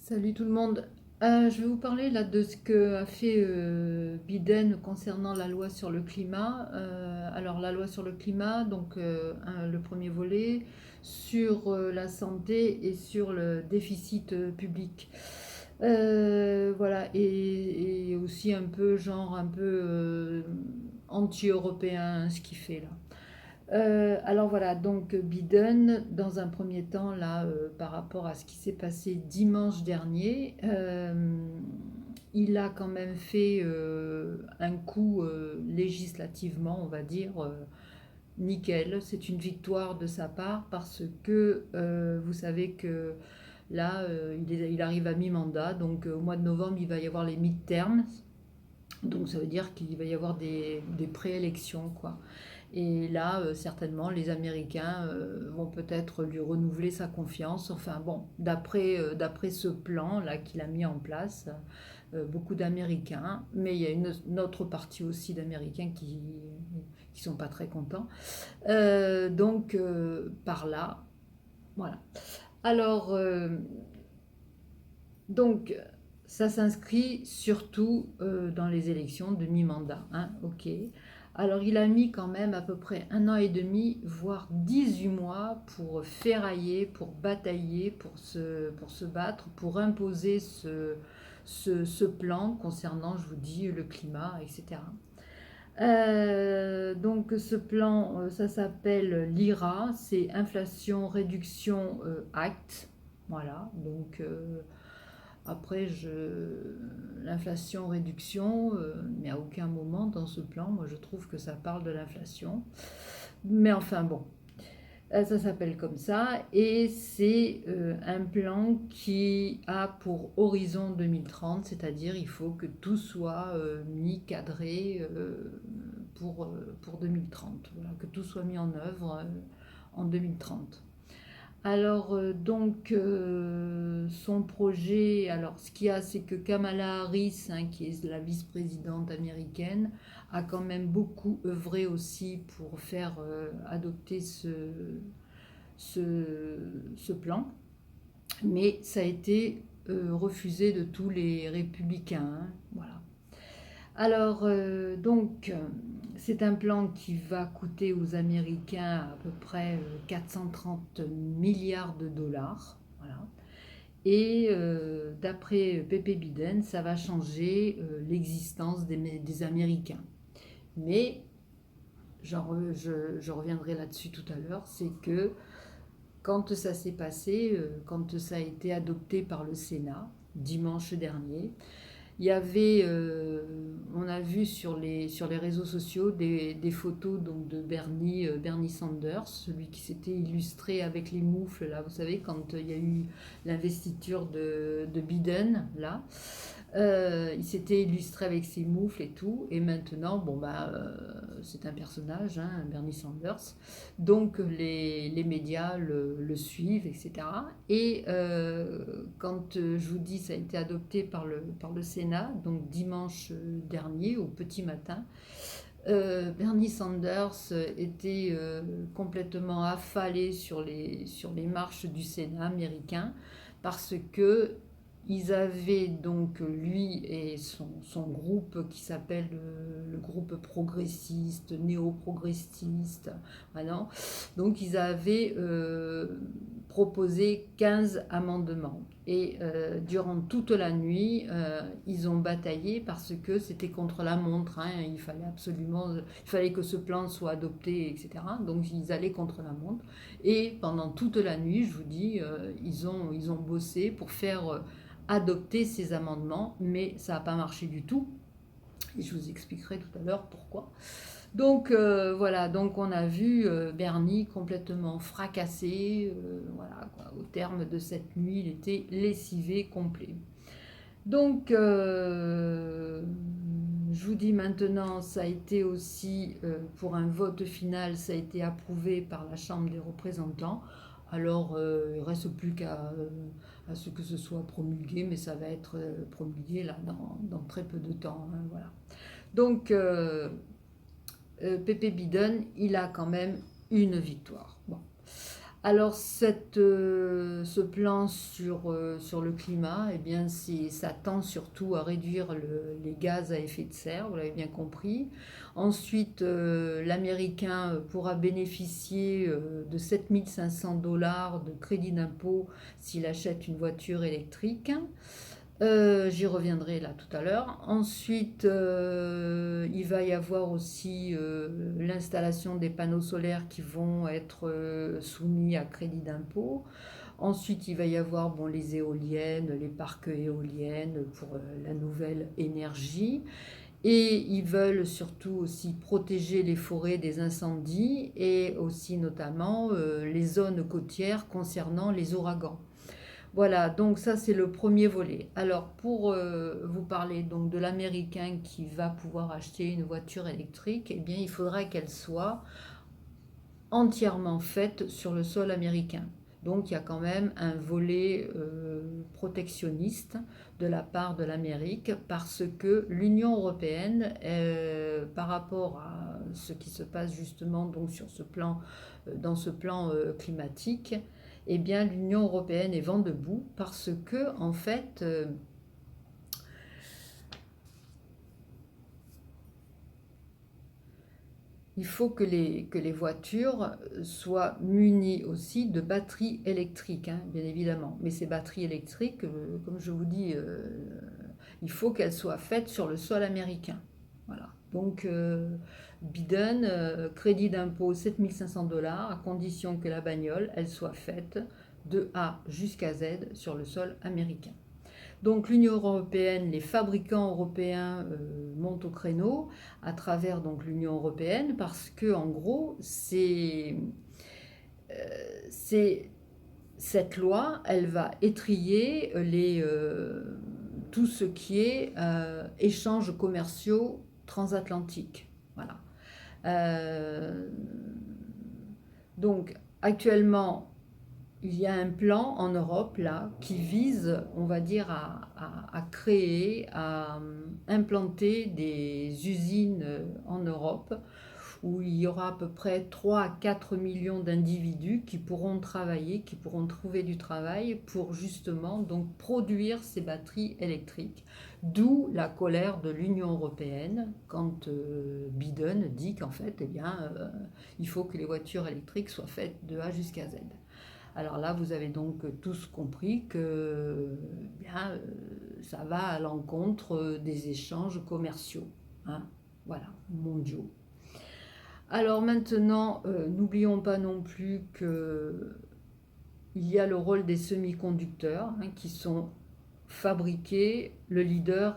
Salut tout le monde. Je vais vous parler là de ce que a fait Biden concernant la loi sur le climat. Alors la loi sur le climat, donc le premier volet sur la santé et sur le déficit public. Voilà et aussi un peu genre un peu anti-européen ce qu'il fait là. Alors voilà, donc Biden, dans un premier temps, là, par rapport à ce qui s'est passé dimanche dernier, il a quand même fait un coup législativement, on va dire, nickel. C'est une victoire de sa part parce que vous savez que là, il arrive à mi-mandat, donc au mois de novembre, il va y avoir les midterms. Donc ça veut dire qu'il va y avoir des préélections, quoi. Et là, certainement, les Américains vont peut-être lui renouveler sa confiance. Enfin bon, d'après ce plan-là qu'il a mis en place, beaucoup d'Américains, mais il y a une autre partie aussi d'Américains qui sont pas très contents. Par là, voilà. Alors, donc, ça s'inscrit surtout dans les élections de mi-mandat, hein, ok. Alors, il a mis quand même à peu près 1 an et demi, voire 18 mois pour ferrailler, pour batailler, pour se battre, pour imposer ce plan concernant, je vous dis, le climat, etc. Donc ce plan, ça s'appelle l'IRA, c'est Inflation Réduction Act. Voilà, donc après, l'inflation réduction, mais à aucun moment dans ce plan, moi je trouve que ça parle de l'inflation. Mais enfin bon, ça s'appelle comme ça et c'est un plan qui a pour horizon 2030, c'est-à-dire il faut que tout soit mis, cadré pour 2030, voilà, que tout soit mis en œuvre en 2030. Alors, son projet, alors ce qu'il y a, c'est que Kamala Harris, hein, qui est la vice-présidente américaine, a quand même beaucoup œuvré aussi pour faire adopter ce plan, mais ça a été refusé de tous les républicains, hein, voilà. Alors, c'est un plan qui va coûter aux Américains à peu près 430 milliards de dollars. Voilà. Et d'après Pepe Biden, ça va changer l'existence des Américains. Mais, je reviendrai là-dessus tout à l'heure, c'est que quand ça s'est passé, quand ça a été adopté par le Sénat dimanche dernier, il y avait, on a vu sur les réseaux sociaux des photos donc, de Bernie Sanders, celui qui s'était illustré avec les moufles, là, vous savez, quand il y a eu l'investiture de Biden, là. Il s'était illustré avec ses moufles et tout, et maintenant, bon, bah, c'est un personnage, hein, Bernie Sanders, donc les médias le suivent, etc. Et quand je vous dis ça a été adopté par le Sénat, donc dimanche dernier au petit matin, Bernie Sanders était complètement affalé sur les marches du Sénat américain parce que ils avaient donc lui et son groupe qui s'appelle le groupe progressiste, néo-progressiste, voilà. Donc ils avaient proposé 15 amendements. Et durant toute la nuit, ils ont bataillé parce que c'était contre la montre, hein. Il fallait que ce plan soit adopté, etc. Donc ils allaient contre la montre. Et pendant toute la nuit, je vous dis, ils ont bossé pour faire adopter ces amendements, mais ça n'a pas marché du tout. Et je vous expliquerai tout à l'heure pourquoi. Donc voilà, donc on a vu Bernie complètement fracassé, voilà, quoi. Au terme de cette nuit, il était lessivé complet. Donc je vous dis maintenant, ça a été aussi pour un vote final, ça a été approuvé par la Chambre des représentants. Alors il ne reste plus à ce que ce soit promulgué, mais ça va être promulgué là dans très peu de temps, hein, voilà. Donc Pepe Biden, il a quand même une victoire. Bon. Alors ce plan sur le climat, eh bien, ça tend surtout à réduire les gaz à effet de serre, vous l'avez bien compris. Ensuite, l'Américain pourra bénéficier de 7 500 $ de crédit d'impôt s'il achète une voiture électrique. J'y reviendrai là tout à l'heure. Ensuite, il va y avoir aussi l'installation des panneaux solaires qui vont être soumis à crédit d'impôt. Ensuite, il va y avoir bon, les éoliennes, les parcs éoliennes pour la nouvelle énergie. Et ils veulent surtout aussi protéger les forêts des incendies et aussi notamment les zones côtières concernant les ouragans. Voilà, donc ça c'est le premier volet. Alors pour vous parler donc de l'Américain qui va pouvoir acheter une voiture électrique, eh bien il faudra qu'elle soit entièrement faite sur le sol américain. Donc il y a quand même un volet protectionniste de la part de l'Amérique parce que l'Union européenne, par rapport à ce qui se passe justement donc sur ce plan, dans ce plan climatique, eh bien l'Union européenne est vent debout parce que en fait il faut que les voitures soient munies aussi de batteries électriques, hein, bien évidemment. Mais ces batteries électriques, comme je vous dis, il faut qu'elles soient faites sur le sol américain. Voilà. Donc, Biden, crédit d'impôt 7 500 $ à condition que la bagnole, elle soit faite de A jusqu'à Z sur le sol américain. Donc l'Union européenne, les fabricants européens montent au créneau à travers donc l'Union européenne parce que en gros c'est cette loi, elle va étrier tout ce qui est échanges commerciaux transatlantiques. Voilà. Euh, donc actuellement, il y a un plan en Europe là qui vise, on va dire, à créer, à implanter des usines en Europe où il y aura à peu près 3 à 4 millions d'individus qui pourront travailler, qui pourront trouver du travail pour justement donc produire ces batteries électriques. D'où la colère de l'Union européenne quand Biden dit qu'en fait, eh bien, il faut que les voitures électriques soient faites de A jusqu'à Z. Alors là, vous avez donc tous compris que bien, ça va à l'encontre des échanges commerciaux, hein, voilà, mondiaux. Alors maintenant, n'oublions pas non plus que il y a le rôle des semi-conducteurs hein, qui sont fabriqués. Le leader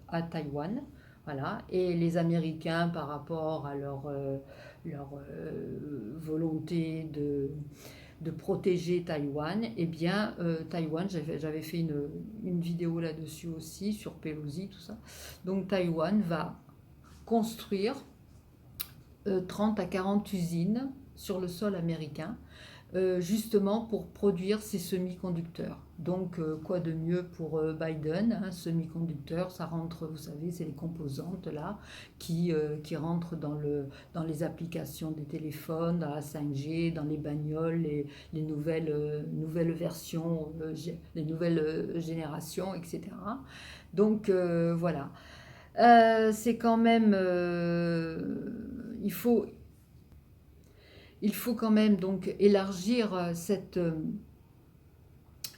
à Taïwan, voilà, et les Américains par rapport à leur volonté de protéger Taïwan, eh bien, Taïwan, j'avais fait une vidéo là-dessus aussi, sur Pelosi, tout ça. Donc, Taïwan va construire 30 à 40 usines sur le sol américain, justement pour produire ces semi-conducteurs. Donc, quoi de mieux pour Biden, hein, semi-conducteurs, ça rentre, vous savez, c'est les composantes là qui rentrent dans les applications des téléphones, dans la 5G, dans les bagnoles, les nouvelles versions, les nouvelles générations, etc. Donc, voilà. C'est quand même, il faut quand même donc élargir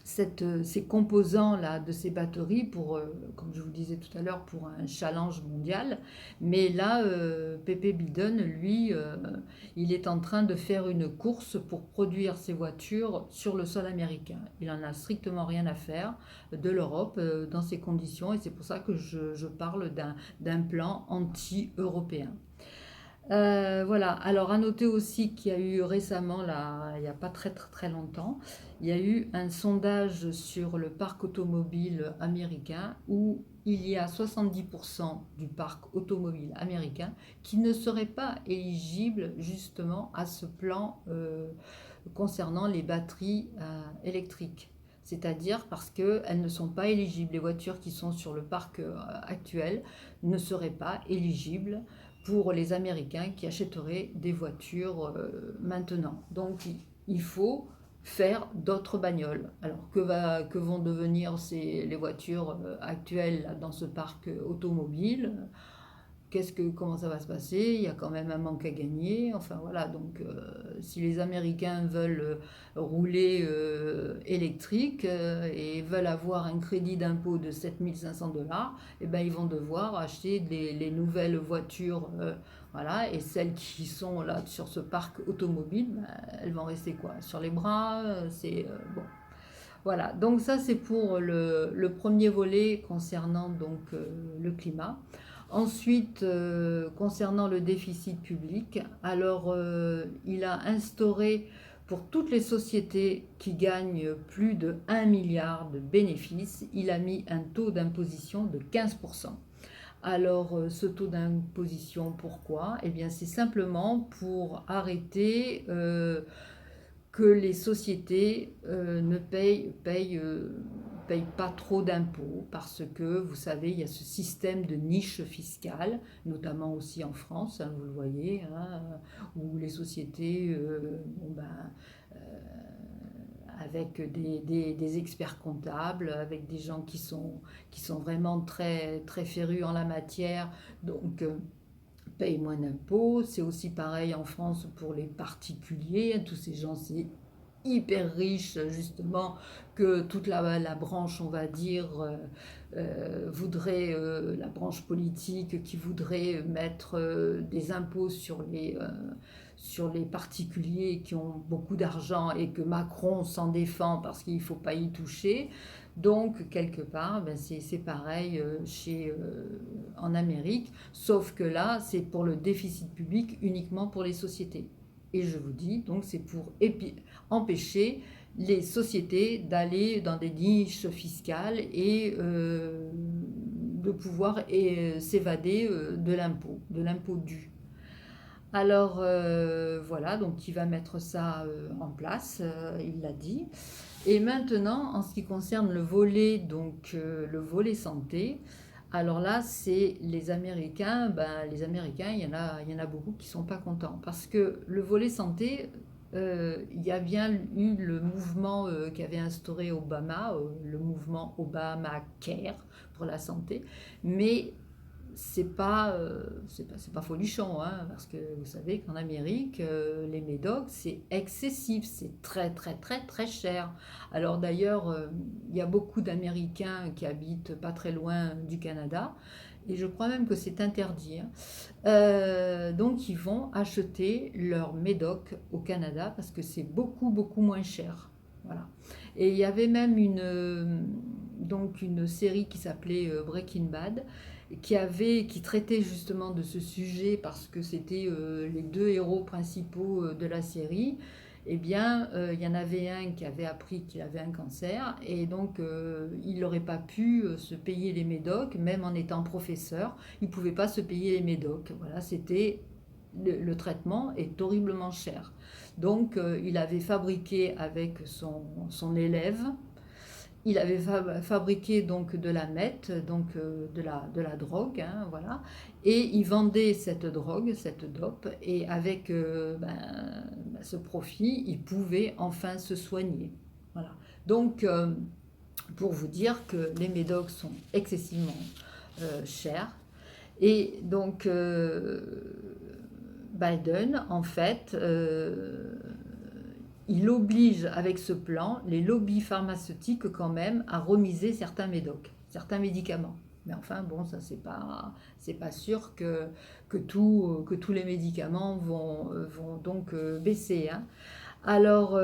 ces composants-là de ces batteries pour, comme je vous disais tout à l'heure, pour un challenge mondial. Mais là, Pepe Biden, lui, il est en train de faire une course pour produire ses voitures sur le sol américain. Il n'en a strictement rien à faire de l'Europe dans ces conditions et c'est pour ça que je parle d'un plan anti-européen. Voilà, alors à noter aussi qu'il y a eu récemment, là, il n'y a pas très très très longtemps, il y a eu un sondage sur le parc automobile américain où il y a 70% du parc automobile américain qui ne serait pas éligible justement à ce plan concernant les batteries électriques. C'est-à-dire parce qu'elles ne sont pas éligibles. Les voitures qui sont sur le parc actuel ne seraient pas éligibles pour les Américains qui achèteraient des voitures maintenant. Donc il faut faire d'autres bagnoles. Alors que vont devenir les voitures actuelles là, dans ce parc automobile? Comment ça va se passer? Il y a quand même un manque à gagner. Enfin voilà, donc si les Américains veulent rouler électrique et veulent avoir un crédit d'impôt de 7 500 $, eh ben, ils vont devoir acheter les nouvelles voitures. Voilà, et celles qui sont là sur ce parc automobile, ben, elles vont rester quoi? Sur les bras, bon. Voilà, donc ça c'est pour le premier volet concernant donc le climat. Ensuite, concernant le déficit public, alors il a instauré pour toutes les sociétés qui gagnent plus de 1 milliard de bénéfices, il a mis un taux d'imposition de 15%. Alors, ce taux d'imposition, pourquoi? Eh bien, c'est simplement pour arrêter que les sociétés ne payent pas trop d'impôts parce que, vous savez, il y a ce système de niche fiscale, notamment aussi en France, hein, vous le voyez, hein, où les sociétés, avec des experts comptables, avec des gens qui sont vraiment très, très férus en la matière, donc payent moins d'impôts. C'est aussi pareil en France pour les particuliers. Tous ces gens, c'est hyper riche justement que toute la branche, on va dire, voudrait, la branche politique qui voudrait mettre des impôts sur les particuliers qui ont beaucoup d'argent et que Macron s'en défend parce qu'il ne faut pas y toucher. Donc, quelque part, ben c'est pareil en Amérique, sauf que là, c'est pour le déficit public uniquement pour les sociétés. Et je vous dis, donc c'est pour empêcher les sociétés d'aller dans des niches fiscales et de pouvoir s'évader de l'impôt dû. Alors voilà, donc il va mettre ça en place, il l'a dit. Et maintenant, en ce qui concerne le volet, donc le volet santé, alors là, c'est les Américains. Ben, les Américains, il y en a beaucoup qui sont pas contents parce que le volet santé, il y a bien eu le mouvement qu'avait instauré Obama, le mouvement Obamacare pour la santé, mais c'est pas folichon, hein, parce que vous savez qu'en Amérique, les médocs, c'est excessif, c'est très, très, très, très cher. Alors d'ailleurs, il y a beaucoup d'Américains qui habitent pas très loin du Canada, et je crois même que c'est interdit, hein. Donc ils vont acheter leur médoc au Canada parce que c'est beaucoup, beaucoup moins cher. Voilà. Et il y avait même donc une série qui s'appelait Breaking Bad, qui traitait justement de ce sujet parce que c'était les deux héros principaux de la série. Eh bien, il y en avait un qui avait appris qu'il avait un cancer et donc il n'aurait pas pu se payer les médocs, même en étant professeur, il ne pouvait pas se payer les médocs. Voilà, le traitement est horriblement cher. Donc, il avait fabriqué avec son élève, il avait fabriqué donc de la meth, donc de la drogue, hein, voilà, et il vendait cette drogue, cette dope, et avec ce profit, il pouvait enfin se soigner. Voilà. Donc, pour vous dire que les médocs sont excessivement chers, et donc Biden, en fait, il oblige avec ce plan les lobbies pharmaceutiques quand même à remiser certains médocs, certains médicaments. Mais enfin, bon, ça c'est pas sûr que tous les médicaments vont donc baisser, hein. Alors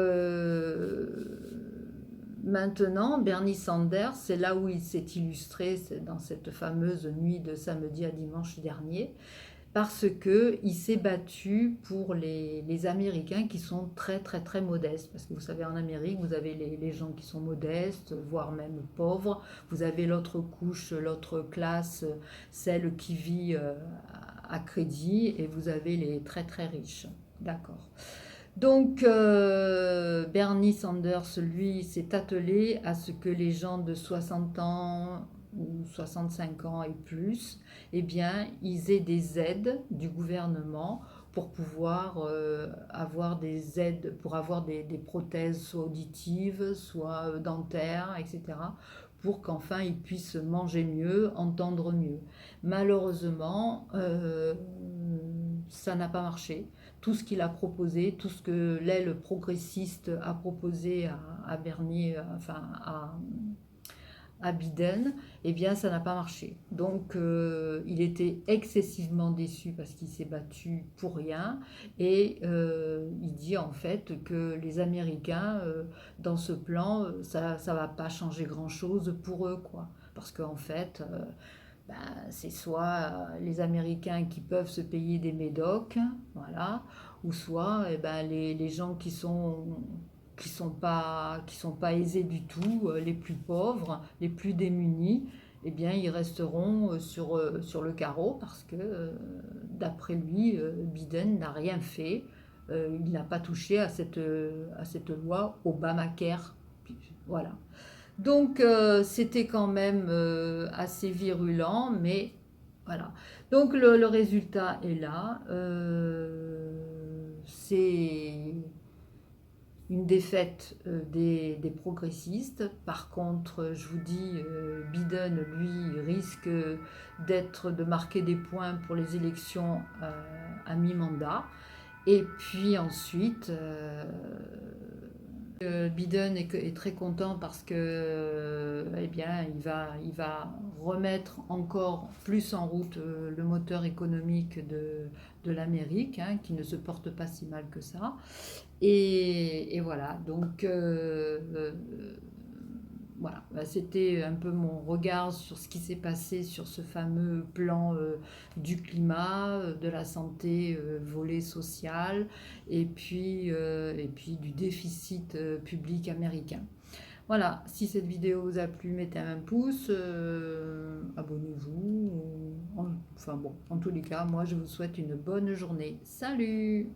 maintenant, Bernie Sanders, c'est là où il s'est illustré, c'est dans cette fameuse nuit de samedi à dimanche dernier, parce qu'il s'est battu pour les Américains qui sont très très très modestes. Parce que vous savez, en Amérique, vous avez les gens qui sont modestes, voire même pauvres. Vous avez l'autre couche, l'autre classe, celle qui vit à crédit, et vous avez les très très riches. D'accord. Donc, Bernie Sanders, lui, s'est attelé à ce que les gens de 60 ans ou 65 ans et plus, eh bien, ils aient des aides du gouvernement pour pouvoir avoir des aides, pour avoir des prothèses soit auditives, soit dentaires, etc., pour qu'enfin il puisse manger mieux, entendre mieux. Malheureusement, ça n'a pas marché. Tout ce qu'il a proposé, tout ce que l'aile progressiste a proposé à Bernier, enfin à Biden, eh bien ça n'a pas marché. Donc il était excessivement déçu parce qu'il s'est battu pour rien et il dit en fait que les Américains dans ce plan, ça ne va pas changer grand-chose pour eux, quoi. Parce qu'en fait, ben, c'est soit les Américains qui peuvent se payer des médocs, voilà, ou soit eh ben, les gens qui sont pas aisés du tout, les plus pauvres, les plus démunis, eh bien, ils resteront sur le carreau parce que, d'après lui, Biden n'a rien fait. Il n'a pas touché à cette loi Obamacare. Voilà. Donc, c'était quand même assez virulent, mais voilà. Donc, le résultat est là. C'est une défaite des progressistes. Par contre, je vous dis, Biden, lui, risque de marquer des points pour les élections à mi-mandat. Et puis ensuite, Biden est très content parce que, eh bien, il va remettre encore plus en route le moteur économique de l'Amérique, hein, qui ne se porte pas si mal que ça. Et voilà, donc voilà, bah, c'était un peu mon regard sur ce qui s'est passé sur ce fameux plan du climat, de la santé, volet social, et puis du déficit public américain. Voilà, si cette vidéo vous a plu, mettez un pouce, abonnez-vous. Enfin bon, en tous les cas, moi je vous souhaite une bonne journée. Salut!